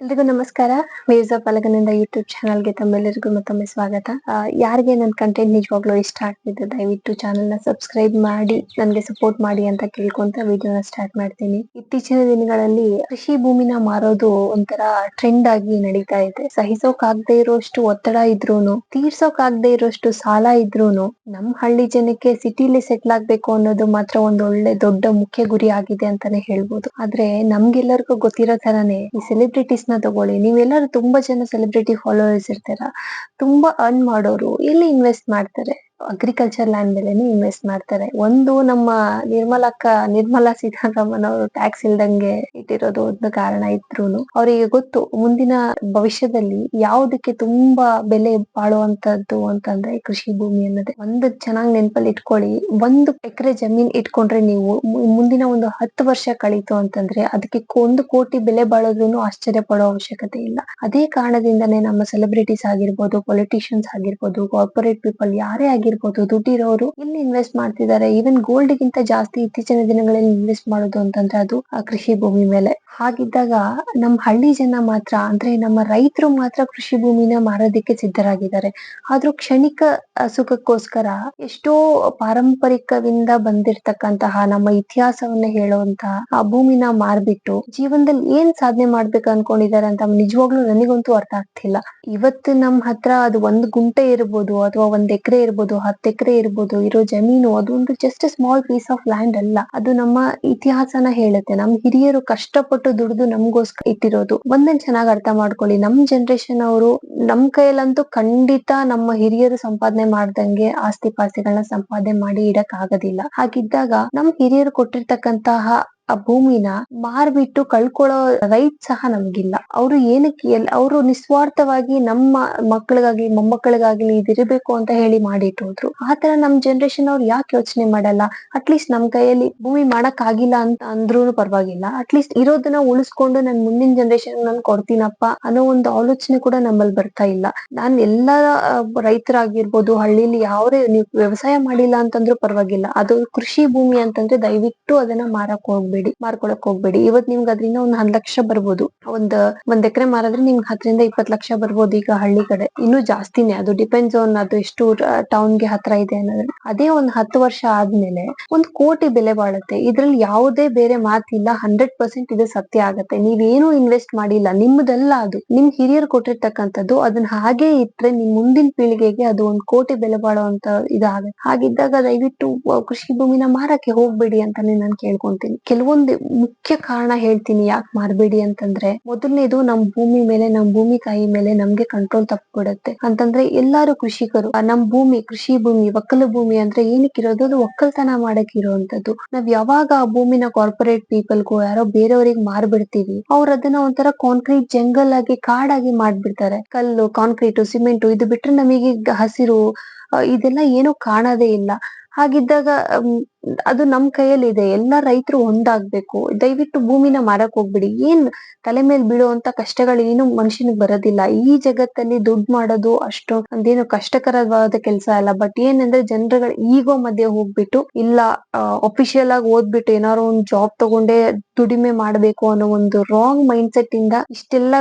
ಎಲ್ರಿಗೂ ನಮಸ್ಕಾರ. ಮಿರ್ಜಾ ಪಲಗನಿಂದ ಯೂಟ್ಯೂಬ್ ಚಾನಲ್ಗೆ ತಮ್ಮೆಲ್ಲರಿಗೂ ಮತ್ತೊಮ್ಮೆ ಸ್ವಾಗತ. ಯಾರಿಗೆ ನನ್ನ ಕಂಟೆಂಟ್ ನಿಜವಾಗ್ಲೂ ಇಷ್ಟ ಆಗ್ತಿದೆ ದಯವಿಟ್ಟು ಚಾನಲ್ನ ಸಬ್ಸ್ಕ್ರೈಬ್ ಮಾಡಿ ನನಗೆ ಸಪೋರ್ಟ್ ಮಾಡಿ ಅಂತ ಕೇಳ್ಕೊಂತ ವಿಡಿಯೋನ ಸ್ಟಾರ್ಟ್ ಮಾಡ್ತೀನಿ. ಇತ್ತೀಚಿನ ದಿನಗಳಲ್ಲಿ ಕೃಷಿ ಭೂಮಿನ ಮಾರೋದು ಒಂಥರ ಟ್ರೆಂಡ್ ಆಗಿ ನಡೀತಾ ಇದೆ. ಸಹಿಸೋಕಾಗದೇ ಇರೋಷ್ಟು ಒತ್ತಡ ಇದ್ರೂನು, ತೀರ್ಸೋಕಾಗದೇ ಇರೋಷ್ಟು ಸಾಲ ಇದ್ರೂನು ನಮ್ ಹಳ್ಳಿ ಜನಕ್ಕೆ ಸಿಟಿಲಿ ಸೆಟ್ಲ್ ಆಗ್ಬೇಕು ಅನ್ನೋದು ಮಾತ್ರ ಒಂದು ಒಳ್ಳೆ ದೊಡ್ಡ ಮುಖ್ಯ ಗುರಿ ಆಗಿದೆ ಅಂತಾನೆ ಹೇಳ್ಬೋದು. ಆದ್ರೆ ನಮ್ಗೆಲ್ಲರಿಗೂ ಗೊತ್ತಿರೋ ತರಾನೇ ಈ ಸೆಲೆಬ್ರಿಟೀಸ್ ನ ತಗೊಳ್ಳಿ, ನೀವೆಲ್ಲರೂ ತುಂಬಾ ಜನ ಸೆಲೆಬ್ರಿಟಿ ಫಾಲೋವರ್ಸ್ ಇರ್ತೀರಾ. ತುಂಬಾ ಅರ್ನ್ ಮಾಡೋರು ಎಲ್ಲಿ ಇನ್ವೆಸ್ಟ್ ಮಾಡ್ತಾರೆ? ಅಗ್ರಿಕಲ್ಚರ್ ಲ್ಯಾಂಡ್ ಮೇಲೆನೆ ಇನ್ವೆಸ್ಟ್ ಮಾಡ್ತಾರೆ. ಒಂದು ನಮ್ಮ ನಿರ್ಮಲಾ ಸೀತಾರಾಮನ್ ಅವರು ಟ್ಯಾಕ್ಸ್ ಇಲ್ದಂಗೆ ಇಟ್ಟಿರೋದು ಒಂದು ಕಾರಣ ಇದ್ರೂನು ಅವರಿಗೆ ಗೊತ್ತು ಮುಂದಿನ ಭವಿಷ್ಯದಲ್ಲಿ ಯಾವುದಕ್ಕೆ ತುಂಬಾ ಬೆಲೆ ಬಾಳುವಂತದ್ದು ಅಂತಂದ್ರೆ ಕೃಷಿ ಭೂಮಿ ಅನ್ನೋದೇ. ಒಂದು ಚೆನ್ನಾಗಿ ನೆನಪಲ್ಲಿ ಇಟ್ಕೊಳ್ಳಿ, 1 ಎಕರೆ ಜಮೀನ್ ಇಟ್ಕೊಂಡ್ರೆ ನೀವು ಮುಂದಿನ ಒಂದು 10 ವರ್ಷ ಕಳೀತು ಅಂತಂದ್ರೆ ಅದಕ್ಕೆ 1 ಕೋಟಿ ಬೆಲೆ ಬಾಳೋದ್ರೂ ಆಶ್ಚರ್ಯ ಪಡೋ ಅವಶ್ಯಕತೆ ಇಲ್ಲ. ಅದೇ ಕಾರಣದಿಂದನೇ ನಮ್ಮ ಸೆಲೆಬ್ರಿಟೀಸ್ ಆಗಿರ್ಬೋದು, ಪೊಲಿಟಿಷಿಯನ್ಸ್ ಆಗಿರ್ಬೋದು, ಕಾರ್ಪೊರೇಟ್ ಪೀಪಲ್ ಯಾರೇ ಆಗಿರ್ಬೋದು, ದುಡ್ಡಿರೋರು ಇಲ್ಲಿ ಇನ್ವೆಸ್ಟ್ ಮಾಡ್ತಿದ್ದಾರೆ. ಈವನ್ ಗೋಲ್ಡ್ ಗಿಂತ ಜಾಸ್ತಿ ಇತ್ತೀಚಿನ ದಿನಗಳಲ್ಲಿ ಇನ್ವೆಸ್ಟ್ ಮಾಡೋದು ಅಂತಂದ್ರೆ ಅದು ಆ ಕೃಷಿ ಭೂಮಿ ಮೇಲೆ. ಹಾಗಿದ್ದಾಗ ನಮ್ ಹಳ್ಳಿ ಜನ ಮಾತ್ರ, ಅಂದ್ರೆ ನಮ್ಮ ರೈತರು ಮಾತ್ರ ಕೃಷಿ ಭೂಮಿನ ಮಾರೋದಿಕ್ಕೆ ಸಿದ್ಧರಾಗಿದ್ದಾರೆ. ಆದ್ರೂ ಕ್ಷಣಿಕ ಸುಖಕ್ಕೋಸ್ಕರ ಎಷ್ಟೋ ಪಾರಂಪರಿಕದಿಂದ ಬಂದಿರ್ತಕ್ಕಂತಹ ನಮ್ಮ ಇತಿಹಾಸವನ್ನ ಹೇಳುವಂತಹ ಆ ಭೂಮಿನ ಮಾರ್ಬಿಟ್ಟು ಜೀವನದಲ್ಲಿ ಏನ್ ಸಾಧನೆ ಮಾಡ್ಬೇಕು ಅನ್ಕೊಂಡಿದ್ದಾರೆ ಅಂತ ನಿಜವಾಗ್ಲೂ ನನಗಂತೂ ಅರ್ಥ ಆಗ್ತಿಲ್ಲ. ಇವತ್ತು ನಮ್ ಹತ್ರ ಅದು 1 ಗುಂಟೆ ಇರ್ಬೋದು ಅಥವಾ 1 ಎಕರೆ ಇರ್ಬೋದು, 10 ಎಕರೆ ಇರ್ಬೋದು ಇರೋ ಜಮೀನು, ಅದು ಒಂದು just small piece of land ಅಲ್ಲ. ಅದು ನಮ್ಮ ಇತಿಹಾಸನ ಹೇಳುತ್ತೆ. ನಮ್ ಹಿರಿಯರು ಕಷ್ಟಪಟ್ಟು ದುಡಿದು ನಮ್ಗೋಸ್ಕರ ಇಟ್ಟಿರೋದು. ಒಂದನ್ ಚೆನ್ನಾಗಿ ಅರ್ಥ ಮಾಡ್ಕೊಳ್ಳಿ, ನಮ್ ಜನರೇಷನ್ ಅವರು ನಮ್ ಕೈಯಲ್ಲಂತೂ ಖಂಡಿತ ನಮ್ಮ ಹಿರಿಯರು ಸಂಪಾದನೆ ಮಾಡ್ದಂಗೆ ಆಸ್ತಿ ಪಾಸ್ತಿಗಳನ್ನ ಸಂಪಾದನೆ ಮಾಡಿ ಇಡಕ್ ಆಗೋದಿಲ್ಲ. ಹಾಗಿದ್ದಾಗ ನಮ್ ಹಿರಿಯರು ಕೊಟ್ಟಿರ್ತಕ್ಕಂತಹ ಆ ಭೂಮಿನ ಮಾರ್ಬಿಟ್ಟು ಕಳ್ಕೊಳ್ಳೋ ರೈಟ್ ಸಹ ನಮ್ಗಿಲ್ಲ. ಅವರು ಏನಕ್ಕೆ ಅವರು ನಿಸ್ವಾರ್ಥವಾಗಿ ನಮ್ಮ ಮಕ್ಕಳಿಗಾಗಿ ಮೊಮ್ಮಕ್ಕಳಿಗಾಗ್ಲಿ ಇದಿರ್ಬೇಕು ಅಂತ ಹೇಳಿ ಮಾಡಿಟ್ಟೋದ್ರು. ಆತರ ನಮ್ ಜನರೇಷನ್ ಅವ್ರು ಯಾಕೆ ಯೋಚನೆ ಮಾಡಲ್ಲ? ಅಟ್ಲೀಸ್ಟ್ ನಮ್ ಕೈಯಲ್ಲಿ ಭೂಮಿ ಮಾಡಕ್ ಆಗಿಲ್ಲ ಅಂತ ಅಂದ್ರೂನು ಪರವಾಗಿಲ್ಲ, ಅಟ್ಲೀಸ್ಟ್ ಇರೋದನ್ನ ಉಳಿಸ್ಕೊಂಡು ನನ್ ಮುಂದಿನ ಜನರೇಷನ್ ನಾನು ಕೊಡ್ತೀನಪ್ಪ ಅನ್ನೋ ಒಂದು ಆಲೋಚನೆ ಕೂಡ ನಮ್ಮಲ್ಲಿ ಬರ್ತಾ ಇಲ್ಲ. ನಾನ್ ಎಲ್ಲಾ ರೈತರಾಗಿರ್ಬೋದು, ಹಳ್ಳಿಲಿ ಯಾವ್ದೇ ನೀವು ವ್ಯವಸಾಯ ಮಾಡಿಲ್ಲ ಅಂತಂದ್ರೂ ಪರವಾಗಿಲ್ಲ, ಅದು ಕೃಷಿ ಭೂಮಿ ಅಂತಂದ್ರೆ ದಯವಿಟ್ಟು ಅದನ್ನ ಮಾರ್ಕೊಳಕ್ ಹೋಗ್ಬೇಡಿ. ಇವತ್ ನಿಮ್ಗೆ ಅದ್ರಿಂದ 1 ಲಕ್ಷ ಬರ್ಬೋದು. ಒಂದ್ ಎಕರೆ ಮಾರಿದ್ರೆ ನಿಮ್ಗೆ 10 ರಿಂದ 20 ಲಕ್ಷ ಬರ್ಬೋದು. ಈಗ ಹಳ್ಳಿ ಕಡೆ ಇನ್ನೂ ಜಾಸ್ತಿನೇ, ಅದು ಡಿಪೆಂಡ್ಸ್ ಆನ್ ಅದು ಎಷ್ಟು ಟೌನ್ ಗೆ ಹತ್ರ ಇದೆ ಅನ್ನೋದು. ಅದೇ 10 ವರ್ಷ ಆದ್ಮೇಲೆ 1 ಕೋಟಿ ಬೆಲೆ ಬಾಳುತ್ತೆ. ಇದ್ರಲ್ಲಿ ಯಾವುದೇ ಬೇರೆ ಮಾತಿಲ್ಲ. 100% ಇದು ಸತ್ಯ ಆಗತ್ತೆ. ನೀವೇನು ಇನ್ವೆಸ್ಟ್ ಮಾಡಿಲ್ಲ, ನಿಮ್ದಲ್ಲ ಅದು, ನಿಮ್ ಹಿರಿಯರು ಕೊಟ್ಟಿರ್ತಕ್ಕಂಥದ್ದು. ಅದನ್ನ ಹಾಗೆ ಇಟ್ರೆ ನಿಮ್ ಮುಂದಿನ ಪೀಳಿಗೆಗೆ ಅದು 1 ಕೋಟಿ ಬೆಲೆ ಬಾಳುವಂತ ಇದಾಗುತ್ತೆ. ಹಾಗಿದ್ದಾಗ ದಯವಿಟ್ಟು ಕೃಷಿ ಭೂಮಿನ ಮಾರಕ್ಕೆ ಹೋಗ್ಬೇಡಿ ಅಂತಾನೆ ನಾನು ಕೇಳ್ಕೊಂತೀನಿ. ಕೆಲವೊಂದು ಮುಖ್ಯ ಕಾರಣ ಹೇಳ್ತೀನಿ ಯಾಕೆ ಮಾರ್ಬೇಡಿ ಅಂತಂದ್ರೆ, ಮೊದಲನೇದು ನಮ್ ಭೂಮಿ ಮೇಲೆ, ನಮ್ ಭೂಮಿ ತಾಯಿ ಮೇಲೆ ನಮ್ಗೆ ಕಂಟ್ರೋಲ್ ತಪ್ಪಿಬಿಡುತ್ತೆ. ಅಂತಂದ್ರೆ ಎಲ್ಲಾರು ಕೃಷಿಕರು, ನಮ್ ಭೂಮಿ ಕೃಷಿ ಭೂಮಿ, ಒಕ್ಕಲು ಭೂಮಿ ಅಂದ್ರೆ ಏನಕ್ಕಿರೋದು? ಅದು ಒಕ್ಕಲ್ತನ ಮಾಡಕ್ ಇರುವಂತದ್ದು. ನಾವ್ ಯಾವಾಗ ಆ ಭೂಮಿನ ಕಾರ್ಪೊರೇಟ್ ಪೀಪಲ್ಗೂ ಯಾರೋ ಬೇರೆಯವ್ರಿಗೆ ಮಾರ್ಬಿಡ್ತೀವಿ, ಅವ್ರು ಅದನ್ನ ಒಂಥರ ಕಾಂಕ್ರೀಟ್ ಜಂಗಲ್ ಆಗಿ, ಕಾಡಾಗಿ ಮಾಡ್ಬಿಡ್ತಾರೆ. ಕಲ್ಲು, ಕಾಂಕ್ರೀಟು, ಸಿಮೆಂಟು ಇದು ಬಿಟ್ರೆ ನಮಗೆ ಹಸಿರು ಇದೆಲ್ಲ ಏನು ಕಾಣದೇ ಇಲ್ಲ. ಹಾಗಿದ್ದಾಗ ಅದು ನಮ್ ಕೈಯಲ್ಲಿ ಇದೆ. ಎಲ್ಲಾ ರೈತರು ಒಂದಾಗ್ಬೇಕು. ದಯವಿಟ್ಟು ಭೂಮಿನ ಮಾರಕ್ ಹೋಗ್ಬಿಡಿ. ಏನ್ ತಲೆ ಮೇಲೆ ಬೀಳುವಂತ ಕಷ್ಟಗಳು ಏನು ಮನುಷ್ಯನಿಗೆ ಬರೋದಿಲ್ಲ. ಈ ಜಗತ್ತಲ್ಲಿ ದುಡ್ಡು ಮಾಡೋದು ಅಷ್ಟು ಒಂದೇನು ಕಷ್ಟಕರವಾದ ಕೆಲಸ ಅಲ್ಲ. ಬಟ್ ಏನಂದ್ರೆ ಜನರುಗಳ ಈಗೋ ಮಧ್ಯೆ ಹೋಗ್ಬಿಟ್ಟು, ಇಲ್ಲ ಅಫಿಷಿಯಲ್ ಆಗಿ ಓದ್ಬಿಟ್ಟು ಏನಾದ್ರು ಒಂದು ಜಾಬ್ ತಗೊಂಡೇ ದುಡಿಮೆ ಮಾಡ್ಬೇಕು ಅನ್ನೋ ಒಂದು ರಾಂಗ್ ಮೈಂಡ್ ಸೆಟ್ ಇಂದ ಇಷ್ಟೆಲ್ಲ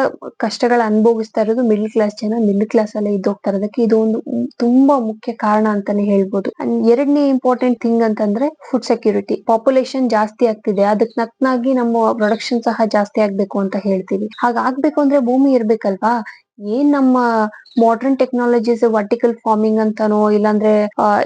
ಕಷ್ಟಗಳ ಅನುಭವಿಸ್ತಾ ಇರೋದು ಮಿಡ್ಲ್ ಕ್ಲಾಸ್ ಅಲ್ಲೇ ಇದ್ದೋಗ್ತಾ ಇರೋದಕ್ಕೆ ಇದು ಒಂದು ತುಂಬಾ ಮುಖ್ಯ ಕಾರಣ ಅಂತಾನೆ ಹೇಳ್ಬೋದು. ಎರಡನೇ ಇಂಪಾರ್ಟೆಂಟ್ ಥಿಂಗ್ ಅಂತಂದ್ರೆ ಫುಡ್ ಸೆಕ್ಯೂರಿಟಿ. ಪಾಪ್ಯುಲೇಷನ್ ಜಾಸ್ತಿ ಆಗ್ತಿದೆ, ಅದಕ್ಕೆ ತಕ್ಕನಾಗಿ ನಮ್ಮ ಪ್ರೊಡಕ್ಷನ್ ಸಹ ಜಾಸ್ತಿ ಆಗ್ಬೇಕು ಅಂತ ಹೇಳ್ತೀವಿ. ಹಾಗಾಗ್ಬೇಕು ಅಂದ್ರೆ ಭೂಮಿ ಇರ್ಬೇಕಲ್ವಾ? ಏನ್ ನಮ್ಮ ಮಾಡರ್ನ್ ಟೆಕ್ನಾಲಜೀಸ್ ವರ್ಟಿಕಲ್ ಫಾರ್ಮಿಂಗ್ ಅಂತಾನೋ, ಇಲ್ಲಾಂದ್ರೆ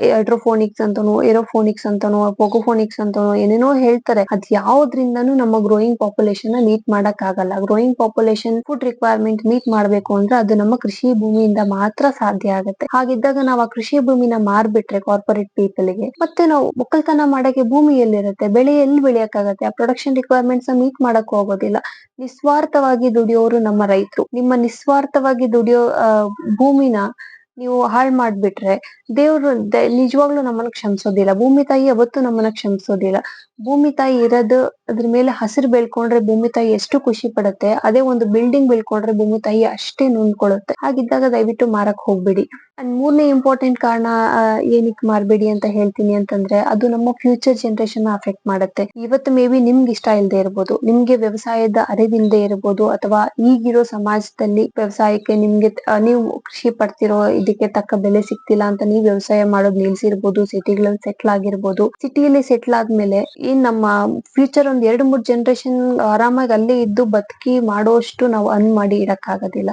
ಹೈಡ್ರೋಫೋನಿಕ್ಸ್ ಅಂತಾನೋ, ಏರೋಫೋನಿಕ್ಸ್ ಅಂತಾನೋ, ಪೊಗೋಫೋನಿಕ್ಸ್ ಅಂತಾನೋ ಏನೇನೋ ಹೇಳ್ತಾರೆ. ಅದ್ ಯಾವ್ದ್ರಿಂದನೂ ನಮ್ಮ ಗ್ರೋಯಿಂಗ್ ಪಾಪ್ಯುಲೇಷನ್ ಮೀಟ್ ಮಾಡಕ್ ಆಗಲ್ಲ. Growing population food requirement meet ಮಾಡ್ಬೇಕು ಅಂದ್ರೆ ಅದು ನಮ್ಮ ಕೃಷಿ ಭೂಮಿಯಿಂದ ಮಾತ್ರ ಸಾಧ್ಯ ಆಗುತ್ತೆ. ಹಾಗಿದ್ದಾಗ ನಾವು ಆ ಕೃಷಿ ಭೂಮಿನ ಮಾರ್ಬಿಟ್ರೆ ಕಾರ್ಪೊರೇಟ್ ಪೀಪಲ್ ಗೆ, ಮತ್ತೆ ನಾವು ಒಕ್ಕಲ್ತನ ಮಾಡಕ್ಕೆ ಭೂಮಿ ಎಲ್ಲಿರುತ್ತೆ? ಬೆಳೆ ಎಲ್ಲಿ ಬೆಳೆಯಕ್ಕಾಗತ್ತೆ? ಆ ಪ್ರೊಡಕ್ಷನ್ ರಿಕ್ವೈರ್ಮೆಂಟ್ಸ್ ಮೀಟ್ ಮಾಡಕ್ ಹೋಗೋದಿಲ್ಲ. ನಿಸ್ವಾರ್ಥವಾಗಿ ದುಡಿಯೋರು ನಮ್ಮ ರೈತರು. ನಿಮ್ಮ ನಿಸ್ವಾರ್ಥವಾಗಿ ದುಡಿಯೋ ಭೂಮಿನ ನೀವು ಹಾಳ್ ಮಾಡ್ಬಿಟ್ರೆ ದೇವ್ರು ನಿಜವಾಗ್ಲೂ ನಮ್ಮನ್ನ ಕ್ಷಮಿಸೋದಿಲ್ಲ. ಭೂಮಿ ತಾಯಿ ಯಾವತ್ತೂ ನಮ್ಮನ್ನ ಕ್ಷಮಿಸೋದಿಲ್ಲ. ಭೂಮಿ ತಾಯಿ ಇರೋದು, ಅದ್ರ ಮೇಲೆ ಹಸಿರು ಬೆಳ್ಕೊಂಡ್ರೆ ಭೂಮಿ ತಾಯಿ ಎಷ್ಟು ಖುಷಿ ಪಡುತ್ತೆ, ಅದೇ ಒಂದು ಬಿಲ್ಡಿಂಗ್ ಬೆಳ್ಕೊಂಡ್ರೆ ಭೂಮಿ ತಾಯಿ ಅಷ್ಟೇ ನೊಂದ್ಕೊಳ್ಳುತ್ತೆ. ಹಾಗಿದ್ದಾಗ ದಯವಿಟ್ಟು ಮಾರಕ್ ಹೋಗ್ಬಿಡಿ. ಅಂಡ್ ಮೂರನೇ ಇಂಪಾರ್ಟೆಂಟ್ ಕಾರಣ ಏನಕ್ಕೆ ಮಾರ್ಬೇಡಿ ಅಂತ ಹೇಳ್ತೀನಿ ಅಂತಂದ್ರೆ, ಅದು ನಮ್ಮ ಫ್ಯೂಚರ್ ಜನರೇಷನ್ ಅಫೆಕ್ಟ್ ಮಾಡುತ್ತೆ. ಇವತ್ತು ಮೇ ಬಿ ನಿಮ್ಗೆ ಇಷ್ಟ ಇಲ್ಲದೆ ಇರ್ಬೋದು, ನಿಮ್ಗೆ ವ್ಯವಸಾಯದ ಅರಿವಿಲ್ಲದೆ ಇರ್ಬೋದು, ಅಥವಾ ಈಗಿರೋ ಸಮಾಜದಲ್ಲಿ ವ್ಯವಸಾಯಕ್ಕೆ ನಿಮ್ಗೆ ನೀವು ಕೃಷಿ ಪಡ್ತಿರೋ ಇದಕ್ಕೆ ತಕ್ಕ ಬೆಲೆ ಸಿಗ್ತಿಲ್ಲ ಅಂತ ನೀವು ವ್ಯವಸಾಯ ಮಾಡೋದು ನಿಲ್ಸಿರ್ಬೋದು, ಸಿಟಿಗಳಲ್ಲಿ ಸೆಟ್ಲ್ ಆಗಿರ್ಬೋದು. ಸಿಟಿಯಲ್ಲಿ ಸೆಟ್ಲ್ ಆದ್ಮೇಲೆ ಏನ್ ನಮ್ಮ ಫ್ಯೂಚರ್ ಒಂದ್ 2-3 ಜನರೇಷನ್ ಆರಾಮಾಗಿ ಅಲ್ಲೇ ಇದ್ದು ಬದುಕಿ ಮಾಡೋಷ್ಟು ನಾವು ಅರ್ನ್ ಮಾಡಿ ಇಡಕ್ ಆಗೋದಿಲ್ಲ.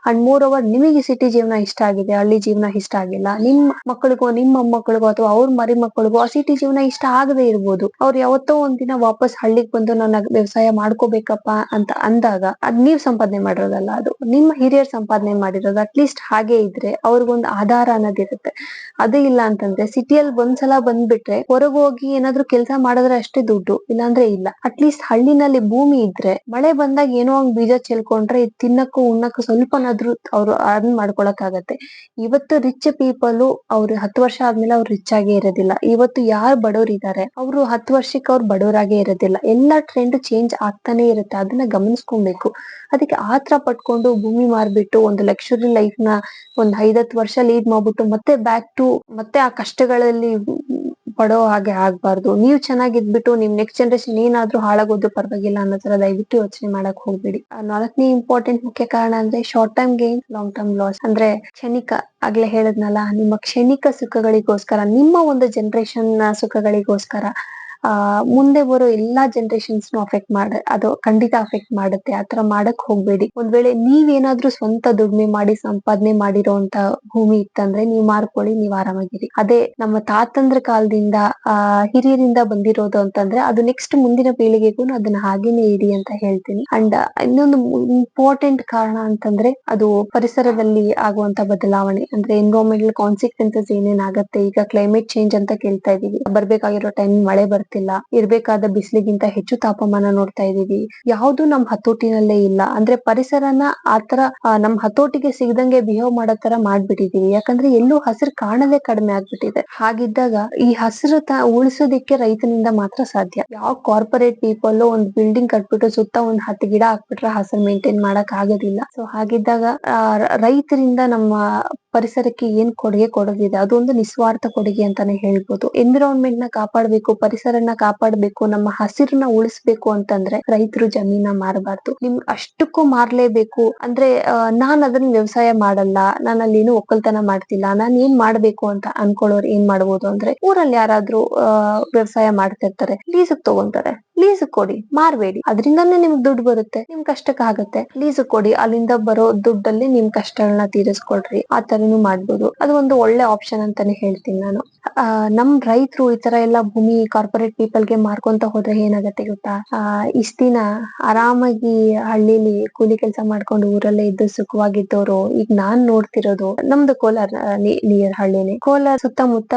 ಅಂಡ್ ಮೋರ್ ಓವರ್, ನಿಮಗೆ ಸಿಟಿ ಜೀವನ ಇಷ್ಟ ಆಗಿದೆ, ಹಳ್ಳಿ ಜೀವನ ಇಷ್ಟ ಆಗಿಲ್ಲ, ನಿಮ್ಮ ಮಕ್ಕಳಿಗೋ ನಿಮ್ಮ ಮೊಮ್ಮಕ್ಕಳಿಗೋ ಅಥವಾ ಅವ್ರ ಮರಿ ಮಕ್ಕಳಿಗೋ ಆ ಸಿಟಿ ಜೀವನ ಇಷ್ಟ ಆಗದೆ ಇರ್ಬೋದು. ಅವ್ರು ಯಾವತ್ತೋ ಒಂದಿನ ವಾಪಸ್ ಹಳ್ಳಿಗ್ ಬಂದು ನನ್ನ ವ್ಯವಸಾಯ ಮಾಡ್ಕೋಬೇಕಪ್ಪ ಅಂತ ಅಂದಾಗ ಅದ್ ನೀವ್ ಸಂಪಾದನೆ ಮಾಡಿರೋದಲ್ಲ, ಅದು ನಿಮ್ಮ ಹಿರಿಯರ್ ಸಂಪಾದನೆ ಮಾಡಿರೋದು. ಅಟ್ಲೀಸ್ಟ್ ಹಾಗೆ ಇದ್ರೆ ಅವ್ರಿಗೊಂದು ಆಧಾರ ಅನ್ನೋದಿರುತ್ತೆ. ಅದು ಇಲ್ಲ ಅಂತಂದ್ರೆ ಸಿಟಿಯಲ್ಲಿ ಒಂದ್ಸಲ ಬಂದ್ಬಿಟ್ರೆ ಹೊರಗೆ ಹೋಗಿ ಏನಾದ್ರು ಕೆಲಸ ಮಾಡಿದ್ರೆ ಅಷ್ಟೇ ದುಡ್ಡು, ಇಲ್ಲಾಂದ್ರೆ ಇಲ್ಲ. ಅಟ್ಲೀಸ್ಟ್ ಹಳ್ಳಿನಲ್ಲಿ ಭೂಮಿ ಇದ್ರೆ ಮಳೆ ಬಂದಾಗ ಏನೋ ಒಂದ್ ಬೀಜ ಚೆಲ್ಕೊಂಡ್ರೆ ತಿನ್ನಕ್ಕೂ ಉಣ್ಣಕ್ಕೂ ಸ್ವಲ್ಪನಾದ್ರೂ ಅವ್ರು ಅರ್ನ್ ಮಾಡ್ಕೊಳಕ್ ಆಗತ್ತೆ. ಇವತ್ತು ರಿಚ್ ಪೀಪಲ್ ಅವ್ರು 10 ವರ್ಷ ಆದ್ಮೇಲೆ ಅವ್ರು ರಿಚ್ ಆಗೇ ಇರೋದಿಲ್ಲ. ಇವತ್ತು ಯಾರು ಬಡವ್ರು ಇದಾರೆ ಅವ್ರು 10 ವರ್ಷಕ್ಕೆ ಅವ್ರು ಬಡವರಾಗೇ ಇರೋದಿಲ್ಲ. ಎಲ್ಲಾ ಟ್ರೆಂಡ್ ಚೇಂಜ್ ಆಗ್ತಾನೆ ಇರುತ್ತೆ, ಅದನ್ನ ಗಮನಿಸ್ಕೊಬೇಕು. ಅದಕ್ಕೆ ಆತರ ಪಟ್ಕೊಂಡು ಭೂಮಿ ಮಾರ್ಬಿಟ್ಟು ಒಂದು ಲಕ್ಸುರಿ ಲೈಫ್ ನ ಒಂದ್ 5-10 ವರ್ಷ ಲೀಡ್ ಮಾಡ್ಬಿಟ್ಟು ಮತ್ತೆ ಬ್ಯಾಕ್ ಟು ಮತ್ತೆ ಆ ಕಷ್ಟಗಳಲ್ಲಿ ಪಡೋ ಹಾಗೆ ಆಗ್ಬಾರ್ದು. ನೀವ್ ಚೆನ್ನಾಗಿದ್ಬಿಟ್ಟು ನಿಮ್ ನೆಕ್ಸ್ಟ್ ಜನರೇಷನ್ ಏನಾದ್ರೂ ಹಾಳಾಗೋದ್ರು ಪರವಾಗಿಲ್ಲ ಅನ್ನೋ ತರ ದಯವಿಟ್ಟು ಯೋಚನೆ ಮಾಡಕ್ ಹೋಗ್ಬೇಡಿ. 4ನೇ ಇಂಪಾರ್ಟೆಂಟ್ ಮುಖ್ಯ ಕಾರಣ ಅಂದ್ರೆ short term gain long term loss. ಅಂದ್ರೆ ಕ್ಷಣಿಕ, ಆಗ್ಲೇ ಹೇಳದ್ನಲ್ಲ, ನಿಮ್ಮ ಕ್ಷಣಿಕ ಸುಖಗಳಿಗೋಸ್ಕರ, ನಿಮ್ಮ ಒಂದು ಜನರೇಷನ್ ಸುಖಗಳಿಗೋಸ್ಕರ ಮುಂದೆ ಬರೋ ಎಲ್ಲಾ ಜನರೇಷನ್ಸ್ ಅಫೆಕ್ಟ್ ಅದು ಖಂಡಿತ ಅಫೆಕ್ಟ್ ಮಾಡುತ್ತೆ. ಆತರ ಮಾಡಕ್ ಹೋಗ್ಬೇಡಿ. ಒಂದ್ ವೇಳೆ ನೀವೇನಾದ್ರೂ ಸ್ವಂತ ದುಡಿಮೆ ಮಾಡಿ ಸಂಪಾದನೆ ಮಾಡಿರೋಂತ ಭೂಮಿ ಇತ್ತಂದ್ರೆ ನೀವ್ ಮಾರ್ಕೊಳ್ಳಿ, ನೀವ್ ಆರಾಮಾಗಿರಿ. ಅದೇ ನಮ್ಮ ತಾತಂದ್ರ ಕಾಲದಿಂದ ಹಿರಿಯರಿಂದ ಬಂದಿರೋದು ಅಂತಂದ್ರೆ ಅದು ನೆಕ್ಸ್ಟ್ ಮುಂದಿನ ಪೀಳಿಗೆಗೂ ಅದನ್ನ ಹಾಗೇನೆ ಇಡಿ ಅಂತ ಹೇಳ್ತೀನಿ. ಅಂಡ್ ಇನ್ನೊಂದು ಇಂಪಾರ್ಟೆಂಟ್ ಕಾರಣ ಅಂತಂದ್ರೆ ಅದು ಪರಿಸರದಲ್ಲಿ ಆಗುವಂತ ಬದಲಾವಣೆ. ಅಂದ್ರೆ ಎನ್ವಿರಾನ್ಮೆಂಟಲ್ ಕಾನ್ಸಿಕ್ವೆನ್ಸಸ್ ಏನೇನಾಗತ್ತೆ. ಈಗ ಕ್ಲೈಮೇಟ್ ಚೇಂಜ್ ಅಂತ ಕೇಳ್ತಾ ಇದೀವಿ, ಬರ್ಬೇಕಾಗಿರೋ ಟೈಮ್ ಮಳೆ ಬರ್ತಿಲ್ಲ, ಇರ್ಬೇಕಾದ ಬಿಸಿಲಿಗಿಂತ ಹೆಚ್ಚು ತಾಪಮಾನ ನೋಡ್ತಾ ಇದೀವಿ. ಯಾವ್ದು ನಮ್ ಹತೋಟಿನಲ್ಲೇ ಇಲ್ಲ. ಅಂದ್ರೆ ಪರಿಸರನ ಆತರ ನಮ್ ಹತೋಟಿಗೆ ಸಿಗದಂಗೆ ಬಿಹೇವ್ ಮಾಡೋ ತರ ಮಾಡ್ಬಿಟ್ಟಿದೀವಿ. ಯಾಕಂದ್ರೆ ಎಲ್ಲೂ ಹಸಿರು ಕಾಣದೇ ಕಡಿಮೆ ಆಗ್ಬಿಟ್ಟಿದೆ. ಹಾಗಿದ್ದಾಗ ಈ ಹಸಿರು ಉಳಿಸೋದಿಕ್ಕೆ ರೈತನಿಂದ ಮಾತ್ರ ಸಾಧ್ಯ. ಯಾವ ಕಾರ್ಪೊರೇಟ್ ಪೀಪಲ್ ಒಂದ್ ಬಿಲ್ಡಿಂಗ್ ಕಟ್ಬಿಟ್ಟು ಸುತ್ತ ಒಂದ್ 10 ಗಿಡ ಹಾಕ್ಬಿಟ್ರೆ ಹಸಿರು ಮೇಂಟೈನ್ ಮಾಡಕ್ ಆಗೋದಿಲ್ಲ. ಸೊ ಹಾಗಿದ್ದಾಗ ರೈತರಿಂದ ನಮ್ಮ ಪರಿಸರಕ್ಕೆ ಏನ್ ಕೊಡುಗೆ ಕೊಡೋದಿದೆ, ಅದೊಂದು ನಿಸ್ವಾರ್ಥ ಕೊಡುಗೆ ಅಂತಾನೆ ಹೇಳ್ಬೋದು. ಎನ್ವಿರಾನ್ಮೆಂಟ್ ನ ಕಾಪಾಡ್ಬೇಕು, ಪರಿಸರನ ಕಾಪಾಡ್ಬೇಕು, ನಮ್ಮ ಹಸಿರನ್ನ ಉಳಿಸ್ಬೇಕು ಅಂತಂದ್ರೆ ರೈತರು ಜಮೀನ ಮಾರಬಾರ್ದು. ನಿಮ್ಗೆ ಅಷ್ಟಕ್ಕೂ ಮಾರ್ಲೇಬೇಕು ಅಂದ್ರೆ ನಾನ್ ಅದನ್ನ ವ್ಯವಸಾಯ ಮಾಡಲ್ಲ, ನಾನು ಅಲ್ಲಿ ಏನು ಒಕ್ಕಲ್ತನ ಮಾಡ್ತಿಲ್ಲ, ನಾನ್ ಏನ್ ಮಾಡ್ಬೇಕು ಅಂತ ಅನ್ಕೊಳ್ಳೋರು ಏನ್ ಮಾಡ್ಬೋದು ಅಂದ್ರೆ, ಊರಲ್ಲಿ ಯಾರಾದ್ರೂ ವ್ಯವಸಾಯ ಮಾಡ್ತಿರ್ತಾರೆ, ಲೀಸಕ್ ತಗೊಂತಾರೆ, ಲೀಸ್ ಕೊಡಿ, ಮಾರ್ಬೇಡಿ. ಅದ್ರಿಂದಾನೇ ನಿಮ್ಗೆ ದುಡ್ಡು ಬರುತ್ತೆ, ನಿಮ್ ಕಷ್ಟಕ್ಕೆ ಆಗತ್ತೆ. ಲೀಸ್ ಕೊಡಿ, ಅಲ್ಲಿಂದ ಬರೋ ದುಡ್ಡಲ್ಲಿ ನಿಮ್ ಕಷ್ಟಗಳನ್ನ ತೀರಿಸ್ಕೊಳ್ರಿ. ಆ ತರನು ಮಾಡ್ಬೋದು. ಅದು ಒಂದು ಒಳ್ಳೆ ಆಪ್ಷನ್ ಅಂತಾನೆ ಹೇಳ್ತೀನಿ ನಾನು. ನಮ್ ರೈತರು ಈ ತರ ಎಲ್ಲಾ ಭೂಮಿ ಕಾರ್ಪೊರೇಟ್ ಪೀಪಲ್ಗೆ ಮಾರ್ಕೊಂತ ಹೋದ್ರೆ ಏನಾಗತ್ತೆ ಗೊತ್ತಾ? ಇಷ್ಟ ದಿನ ಆರಾಮಾಗಿ ಹಳ್ಳಿಲಿ ಕೂಲಿ ಕೆಲಸ ಮಾಡ್ಕೊಂಡು ಊರಲ್ಲೇ ಇದ್ದು ಸುಖವಾಗಿದ್ದವರು ಈಗ ನಾನ್ ನೋಡ್ತಿರೋದು ನಮ್ದು ಕೋಲಾರ ನಿಯರ್ ಹಳ್ಳಿನೇ. ಕೋಲಾರ ಸುತ್ತಮುತ್ತ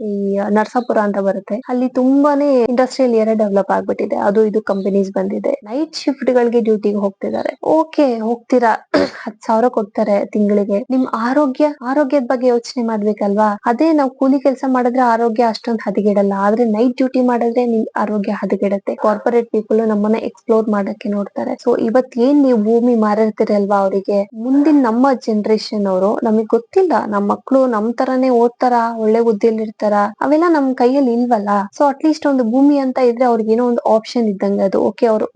ಈ ನರಸಾಪುರ ಅಂತ ಬರುತ್ತೆ, ಅಲ್ಲಿ ತುಂಬಾನೇ ಇಂಡಸ್ಟ್ರಿಯಲ್ ಏರಿಯಾ ಡೆವಲಪ್ ಆಗ್ಬಿಟ್ಟಿದೆ. ಅದು ಇದು ಕಂಪನೀಸ್ ಬಂದಿದೆ. ನೈಟ್ ಶಿಫ್ಟ್ ಗಳಿಗೆ ಡ್ಯೂಟಿಗೆ ಹೋಗ್ತಿದ್ದಾರೆ. ಓಕೆ, ಹೋಗ್ತೀರಾ, 10,000 ಕೊಡ್ತಾರೆ ತಿಂಗಳಿಗೆ. ನಿಮ್ ಆರೋಗ್ಯದ ಬಗ್ಗೆ ಯೋಚನೆ ಮಾಡ್ಬೇಕಲ್ವಾ? ಅದೇ ನಾವು ಕೂಲಿ ಕೆಲಸ ಮಾಡಿದ್ರೆ ಆರೋಗ್ಯ ಅಷ್ಟೊಂದು ಹದಗೆಡಲ್ಲ, ಆದ್ರೆ ನೈಟ್ ಡ್ಯೂಟಿ ಮಾಡಿದ್ರೆ ನಿಮ್ ಆರೋಗ್ಯ ಹದಗೆಡುತ್ತೆ. ಕಾರ್ಪೊರೇಟ್ ಪೀಪಲ್ ನಮ್ಮನ್ನ ಎಕ್ಸ್ಪ್ಲೋರ್ ಮಾಡಕ್ಕೆ ನೋಡ್ತಾರೆ. ಸೊ ಇವತ್ ಏನ್ ನೀವು ಭೂಮಿ ಮಾರಿರ್ತೀರಲ್ವಾ, ಅವರಿಗೆ ಮುಂದಿನ ನಮ್ಮ ಜನರೇಷನ್ ಅವರು, ನಮಗ್ ಗೊತ್ತಿಲ್ಲ, ನಮ್ಮ ಮಕ್ಳು ನಮ್ ತರಾನೇ ಓದ್ತಾರ, ಒಳ್ಳೆ ಹುದ್ದೆಯಲ್ಲಿ ಇರ್ತಾರ, ಅವೆಲ್ಲ ನಮ್ ಕೈಯಲ್ಲಿ ಇಲ್ವಲ್ಲ. ಸೊ ಅಟ್ಲೀಸ್ಟ್ ಒಂದು ಭೂಮಿ ಅಂತ ಇದ್ರೆ ಅವ್ರಿಗೆ ಏನೋ ಒಂದು ಆಪ್ಷನ್ ಇದ್ದಂಗೆ ಅದು. ಓಕೆ, ಅವರು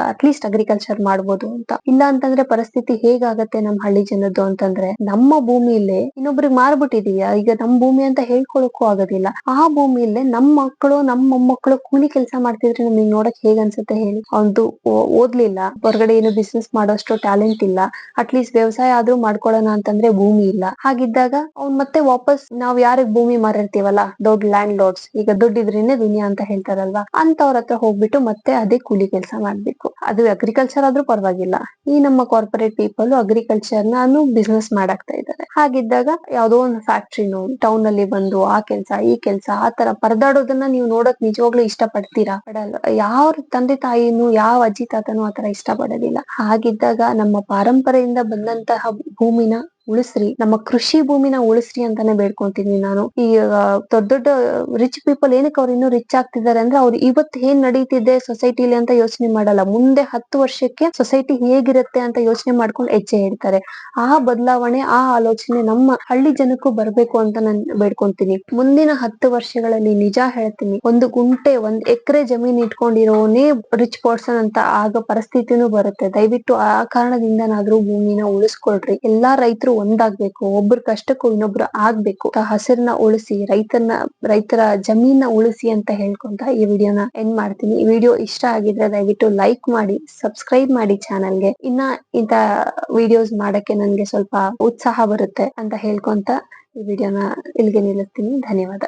ಅಟ್ಲೀಸ್ಟ್ ಅಗ್ರಿಕಲ್ಚರ್ ಮಾಡ್ಬೋದು ಅಂತ. ಇಲ್ಲ ಅಂತಂದ್ರೆ ಪರಿಸ್ಥಿತಿ ಹೇಗಾಗತ್ತೆ ನಮ್ ಹಳ್ಳಿ ಜನದ್ದು ಅಂತಂದ್ರೆ, ನಮ್ಮ ಭೂಮಿಯಲ್ಲಿ ಇನ್ನೊಬ್ರಿಗೆ ಮಾರ್ಬಿಟ್ಟಿದೀಯಾ, ಈಗ ನಮ್ ಭೂಮಿ ಅಂತ ಹೇಳ್ಕೊಳಕ್ಕೂ ಆಗೋದಿಲ್ಲ. ಆ ಭೂಮಿಯಲ್ಲೇ ನಮ್ ಮಕ್ಕಳು ನಮ್ಮ ಮೊಮ್ಮಕ್ಕಳು ಕೂಲಿ ಕೆಲಸ ಮಾಡ್ತಿದ್ರೆ ನಮಗ್ ನೋಡಕ್ ಹೇಗ್ ಅನ್ಸುತ್ತೆ ಹೇಳಿ? ಅವ್ನ್ದು ಓದ್ಲಿಲ್ಲ, ಹೊರಗಡೆ ಏನು ಬಿಸ್ನೆಸ್ ಮಾಡೋಷ್ಟು ಟ್ಯಾಲೆಂಟ್ ಇಲ್ಲ, ಅಟ್ಲೀಸ್ಟ್ ವ್ಯವಸಾಯ ಆದ್ರೂ ಮಾಡ್ಕೊಳ್ಳೋಣ ಅಂತಂದ್ರೆ ಭೂಮಿ ಇಲ್ಲ. ಹಾಗಿದ್ದಾಗ ಅವ್ನ್ ಮತ್ತೆ ವಾಪಸ್ ನಾವ್ ಯಾರಿಗ್ ಭೂಮಿ ಮಾರಿರ್ತೀವಲ್ಲ, ದೊಡ್ಡ ಲ್ಯಾಂಡ್ ಲಾರ್ಡ್ಸ್, ಈಗ ದುಡ್ಡಿದ್ರೇನೆ ದುನಿಯಾ ಅಂತ ಹೇಳ್ತಾರಲ್ವಾ, ಅಂತವ್ರ ಹತ್ರ ಹೋಗ್ಬಿಟ್ಟು ಮತ್ತೆ ಅದೇ ಕೂಲಿ ಕೆಲಸ ಮಾಡ್ಬೇಕು. ಅದು ಅಗ್ರಿಕಲ್ಚರ್ ಆದ್ರೂ ಪರವಾಗಿಲ್ಲ. ಈ ನಮ್ಮ ಕಾರ್ಪೊರೇಟ್ ಪೀಪಲ್ ಅಗ್ರಿಕಲ್ಚರ್ ನಾನು ಬಿಸ್ನೆಸ್ ಮಾಡಾಕ್ತಾ ಇದ್ದಾರೆ. ಹಾಗಿದ್ದಾಗ ಯಾವ್ದೋ ಒಂದು ಫ್ಯಾಕ್ಟ್ರಿನೋ ಟೌನ್ ಅಲ್ಲಿ ಬಂದು ಆ ಕೆಲ್ಸ ಈ ಕೆಲ್ಸ ಆ ತರ ಪರದಾಡೋದನ್ನ ನೀವು ನೋಡಕ್ ನಿಜವಾಗ್ಲೂ ಇಷ್ಟ ಪಡ್ತೀರಾ? ಪಡಲ್ಲ. ಯಾವ ತಂದೆ ತಾಯಿನೂ ಯಾವ ಅಜ್ಜಿ ತಾತನೂ ಆತರ ಇಷ್ಟ ಪಡೋದಿಲ್ಲ. ಹಾಗಿದ್ದಾಗ ನಮ್ಮ ಪಾರಂಪರೆಯಿಂದ ಬಂದಂತಹ ಭೂಮಿನ ಉಳಿಸ್ರಿ, ನಮ್ಮ ಕೃಷಿ ಭೂಮಿನ ಉಳಿಸ್ರಿ ಅಂತಾನೆ ಬೇಡ್ಕೊಂತೀನಿ ನಾನು. ಈ ದೊಡ್ಡ ದೊಡ್ಡ ರಿಚ್ ಪೀಪಲ್ ಏನಕ್ಕೆ ಅವ್ರು ಇನ್ನೂ ರಿಚ್ ಆಗ್ತಿದ್ದಾರೆ ಅಂದ್ರೆ ಅವ್ರು ಇವತ್ತು ಏನ್ ನಡೀತಿದೆ ಸೊಸೈಟಿಲಿ ಅಂತ ಯೋಚನೆ ಮಾಡಲ್ಲ. ಮುಂದೆ 10 ವರ್ಷಕ್ಕೆ ಸೊಸೈಟಿ ಹೇಗಿರುತ್ತೆ ಅಂತ ಯೋಚನೆ ಮಾಡ್ಕೊಂಡು ಹೆಜ್ಜೆ ಇಡ್ತಾರೆ. ಆ ಬದಲಾವಣೆ, ಆ ಆಲೋಚನೆ ನಮ್ಮ ಹಳ್ಳಿ ಜನಕ್ಕೂ ಬರ್ಬೇಕು ಅಂತ ನಾನು ಬೇಡ್ಕೊಂತೀನಿ. ಮುಂದಿನ 10 ವರ್ಷಗಳಲ್ಲಿ ನಿಜ ಹೇಳ್ತೀನಿ, 1 ಎಕರೆ ಜಮೀನ್ ಇಟ್ಕೊಂಡಿರೋನೇ ರಿಚ್ ಪರ್ಸನ್ ಅಂತ ಆಗೋ ಪರಿಸ್ಥಿತಿನೂ ಬರುತ್ತೆ. ದಯವಿಟ್ಟು ಆ ಕಾರಣದಿಂದನಾದ್ರೂ ಭೂಮಿನ ಉಳಿಸ್ಕೊಳ್ರಿ. ಎಲ್ಲಾ ರೈತರು ಒಂದಾಗ್ಬೇಕು, ಒಬ್ರ ಕಷ್ಟಕ್ಕೂ ಇನ್ನೊಬ್ರು ಆಗ್ಬೇಕು. ಹಸಿರನ್ನ ಉಳಿಸಿ, ರೈತರ ಜಮೀನ ಉಳಿಸಿ ಅಂತ ಹೇಳ್ಕೊಂತ ಈ ವಿಡಿಯೋನ ಎಂಡ್ ಮಾಡ್ತೀನಿ. ಈ ವಿಡಿಯೋ ಇಷ್ಟ ಆಗಿದ್ರೆ ದಯವಿಟ್ಟು ಲೈಕ್ ಮಾಡಿ, ಸಬ್ಸ್ಕ್ರೈಬ್ ಮಾಡಿ ಚಾನಲ್ಗೆ. ಇನ್ನ ಇಂತ ವಿಡಿಯೋಸ್ ಮಾಡಕ್ಕೆ ನನ್ಗೆ ಸ್ವಲ್ಪ ಉತ್ಸಾಹ ಬರುತ್ತೆ ಅಂತ ಹೇಳ್ಕೊಂತ ಈ ವಿಡಿಯೋನ ಇಲ್ಲಿಗೆ ನಿಲ್ಲಿಸ್ತೀನಿ. ಧನ್ಯವಾದ.